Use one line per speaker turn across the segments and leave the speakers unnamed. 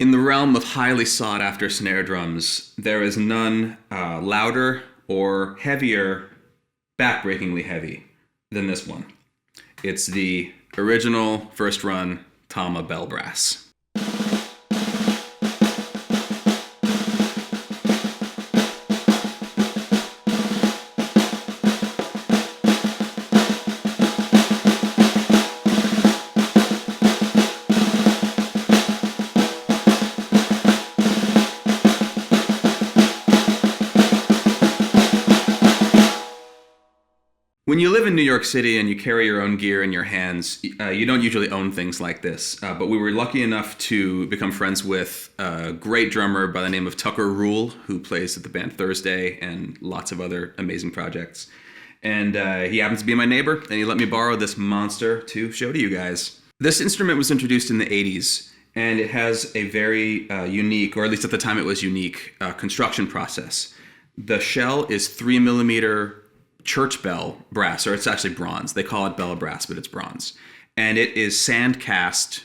In the realm of highly sought after snare drums, there is none louder or heavier, backbreakingly heavy, than this one. It's the original first run Tama Bell Brass. When you live in New York City and you carry your own gear in your hands, you don't usually own things like this. But we were lucky enough to become friends with a great drummer by the name of Tucker Rule, who plays at the band Thursday and lots of other amazing projects. And he happens to be my neighbor, and he let me borrow this monster to show to you guys. This instrument was introduced in the 80s, and it has a very unique, or at least at the time it was unique, construction process. The shell is 3mm church bell brass, or it's actually bronze. They call it bell brass, but it's bronze. And it is sand cast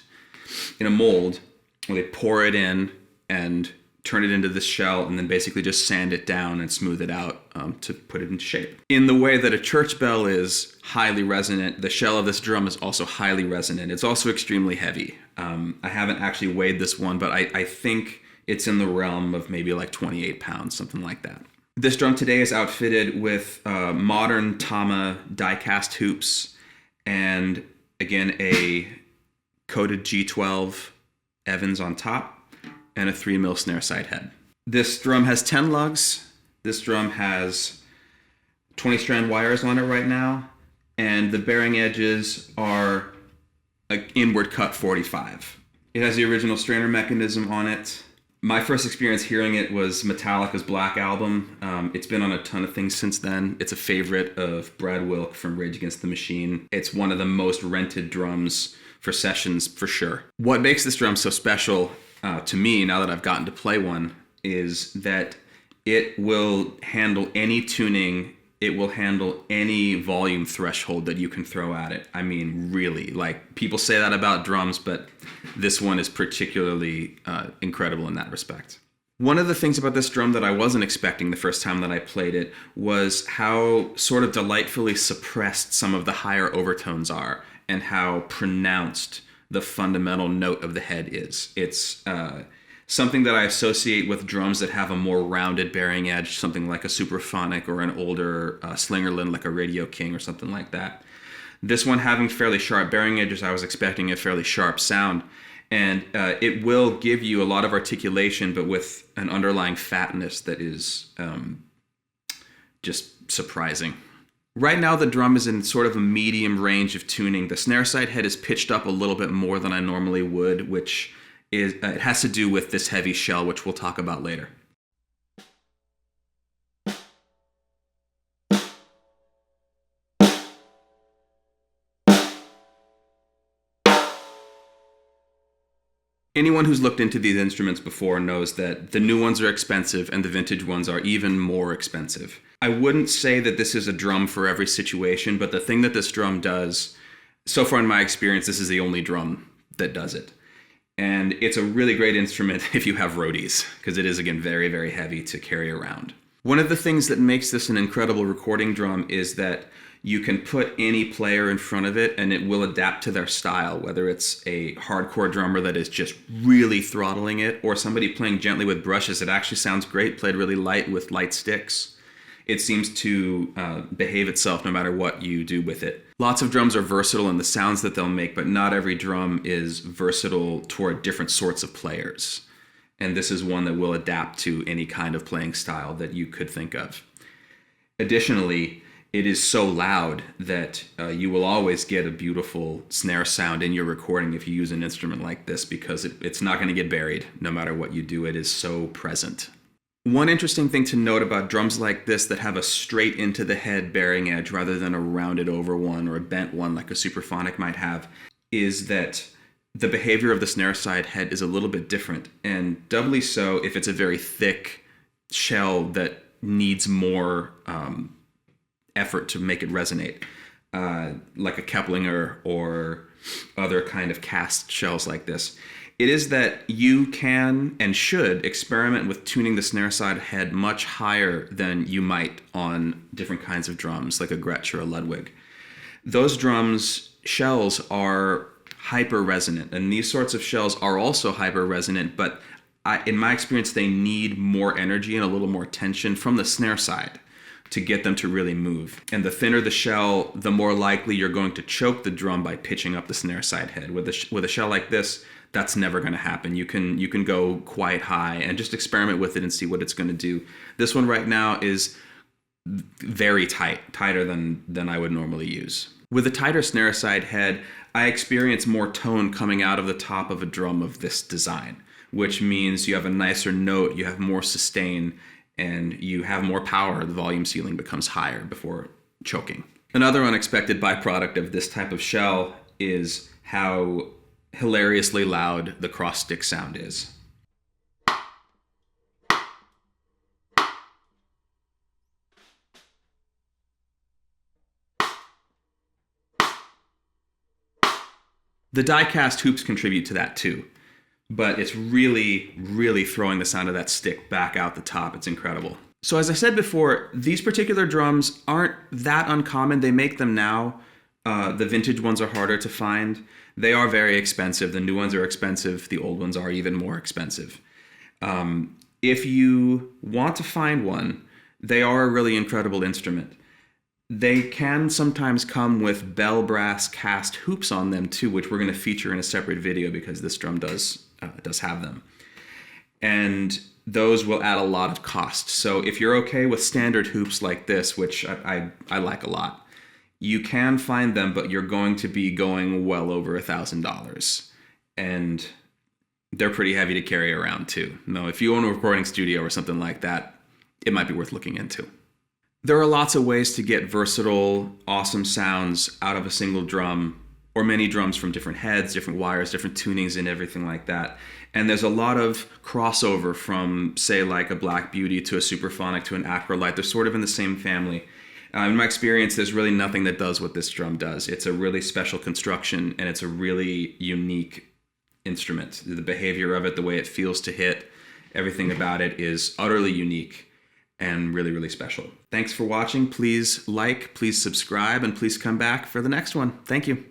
in a mold where they pour it in and turn it into this shell and then basically just sand it down and smooth it out to put it into shape. In the way that a church bell is highly resonant, the shell of this drum is also highly resonant. It's also extremely heavy. I haven't actually weighed this one, but I think it's in the realm of maybe like 28 pounds, something like that. This drum today is outfitted with modern Tama die-cast hoops and, again, a coated G12 Evans on top and a 3mm snare side head. This drum has 10 lugs. This drum has 20-strand wires on it right now, and the bearing edges are an inward cut 45. It has the original strainer mechanism on it. My first experience hearing it was Metallica's Black Album. It's been on a ton of things since then. It's a favorite of Brad Wilk from Rage Against the Machine. It's one of the most rented drums for sessions, for sure. What makes this drum so special to me, now that I've gotten to play one, is that it will handle any tuning. It will handle any volume threshold that you can throw at it. I mean, really, like, people say that about drums, but this one is particularly incredible in that respect. One of the things about this drum that I wasn't expecting the first time that I played it was how sort of delightfully suppressed some of the higher overtones are and how pronounced the fundamental note of the head is. It's something that I associate with drums that have a more rounded bearing edge, something like a Superphonic or an older Slingerland, like a Radio King or something like that. This one having fairly sharp bearing edges, I was expecting a fairly sharp sound. And it will give you a lot of articulation, but with an underlying fatness that is just surprising. Right now, the drum is in sort of a medium range of tuning. The snare side head is pitched up a little bit more than I normally would, which is it has to do with this heavy shell, which we'll talk about later. Anyone who's looked into these instruments before knows that the new ones are expensive and the vintage ones are even more expensive. I wouldn't say that this is a drum for every situation, but the thing that this drum does, so far in my experience, this is the only drum that does it. And it's a really great instrument if you have roadies, because it is, again, very, very heavy to carry around. One of the things that makes this an incredible recording drum is that you can put any player in front of it and it will adapt to their style, whether it's a hardcore drummer that is just really throttling it or somebody playing gently with brushes. It actually sounds great, played really light with light sticks. It seems to behave itself no matter what you do with it. Lots of drums are versatile in the sounds that they'll make, but not every drum is versatile toward different sorts of players. And this is one that will adapt to any kind of playing style that you could think of. Additionally, it is so loud that you will always get a beautiful snare sound in your recording if you use an instrument like this, because it's not going to get buried no matter what you do. It is so present. One interesting thing to note about drums like this that have a straight into the head bearing edge rather than a rounded over one or a bent one like a Superphonic might have is that the behavior of the snare side head is a little bit different, and doubly so if it's a very thick shell that needs more effort to make it resonate, like a Keplinger or other kind of cast shells like this. It is that you can and should experiment with tuning the snare side head much higher than you might on different kinds of drums, like a Gretsch or a Ludwig. Those drums' shells are hyper resonant, and these sorts of shells are also hyper resonant, but in my experience, they need more energy and a little more tension from the snare side to get them to really move. And the thinner the shell, the more likely you're going to choke the drum by pitching up the snare side head. With a shell like this, that's never going to happen. You can go quite high and just experiment with it and see what it's going to do. This one right now is very tight, tighter than I would normally use. With a tighter snare side head, I experience more tone coming out of the top of a drum of this design, which means you have a nicer note, you have more sustain, and you have more power. The volume ceiling becomes higher before choking. Another unexpected byproduct of this type of shell is how hilariously loud the cross stick sound is. The die-cast hoops contribute to that too, but it's really, really throwing the sound of that stick back out the top. It's incredible. So as I said before, these particular drums aren't that uncommon. They make them now. The vintage ones are harder to find. They are very expensive. The new ones are expensive. The old ones are even more expensive. If you want to find one, they are a really incredible instrument. They can sometimes come with Bell Brass cast hoops on them too, which we're going to feature in a separate video because this drum does have them. And those will add a lot of cost. So if you're okay with standard hoops like this, which I like a lot, you can find them, but you're going to be going well over $1,000. And they're pretty heavy to carry around too. No, if you own a recording studio or something like that, it might be worth looking into. There are lots of ways to get versatile, awesome sounds out of a single drum, or many drums from different heads, different wires, different tunings, and everything like that. And there's a lot of crossover from, say, like a Black Beauty to a Superphonic to an Acrolite. They're sort of in the same family. In my experience, there's really nothing that does what this drum does. It's a really special construction, and it's a really unique instrument. The behavior of it, the way it feels to hit, everything about it is utterly unique and really, really special. Thanks for watching. Please like, please subscribe, and please come back for the next one. Thank you.